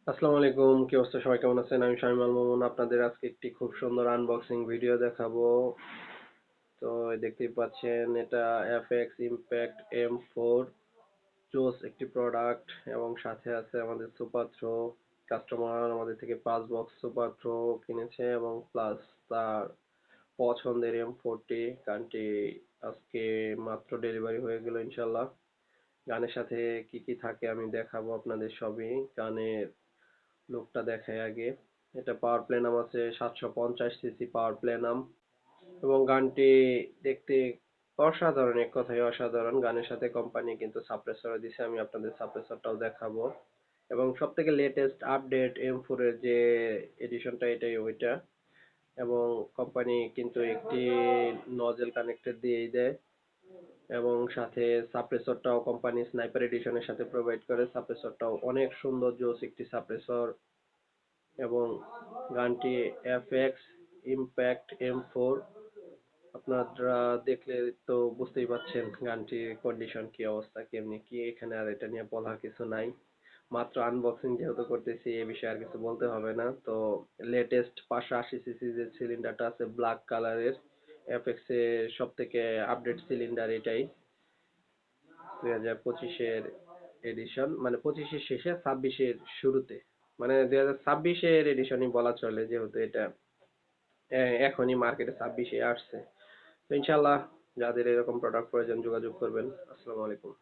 আসসালামু আলাইকুম, কি অবস্থা? সবাই কেমন আছেন? আমি শামীম আল মোমন আপনাদের আজকে একটি খুব সুন্দর আনবক্সিং ভিডিও দেখাবো। তো দেখতেই পাচ্ছেন, এটা এফএক্স ইমপ্যাক্ট M4 জোস একটি প্রোডাক্ট এবং সাথে আছে আমাদের সুপার থ্রো। কাস্টমার আমাদের থেকে 5 বক্স সুপার থ্রো কিনেছে এবং প্লাস তার পছন্দের M40 গানটি আজকে মাত্র ডেলিভারি হয়ে গেল ইনশাল্লাহ। গানের সাথে কি কি থাকে আমি দেখাবো আপনাদের সবই। গানের লুকটা দেখাই আগে। এটা পাওয়ার প্লেনাম আছে 750 সিসি পাওয়ার প্লেনাম এবং গানটি দেখতে অসাধারণ, এক কথায় অসাধারণ। গানের সাথে কোম্পানি কিন্তু সাপ্রেসরও দিছে, আমি আপনাদের সাপ্রেসরটাও দেখাবো। এবং সব থেকে লেটেস্ট আপডেট M4 এর যে এডিশনটা এটাই ওইটা। এবং কোম্পানি কিন্তু একটি নজেল কানেক্টর দিয়েই দেয় এবং সাথে সাপ্রেসরটাও কোম্পানি স্নাইপার এডিশনের সাথে প্রোভাইড করে। সাপ্রেসরটাও অনেক সুন্দর জোস একটি সাপ্রেসর এবং গানটি এফএক্স ইমপ্যাক্ট M4। আপনারা দেখলে তো বুঝতেই পাচ্ছেন গানটির কন্ডিশন কি অবস্থা, কেমনি কি। এখানে আর এটা নিয়ে বলার কিছু নাই, মাত্র আনবক্সিং যেহেতু করতেছি এ বিষয়ে আর কিছু বলতে হবে না। তো লেটেস্ট 580 সিসি যে সিলিন্ডারটা আছে ব্ল্যাক কালারের, এফএক্স এর সব থেকে আপডেট সিলিন্ডার এটাই। 2025-এর এডিশন, মানে 25-এর শেষে 26-এর শুরুতে, মানে 2026-এর এডিশনই বলা চলে, যেহেতু এটা এখনই মার্কেটে 26-এ আসছে। তো ইনশাল্লাহ যাদের এরকম প্রোডাক্ট প্রয়োজন যোগাযোগ করবেন। আসসালামু আলাইকুম।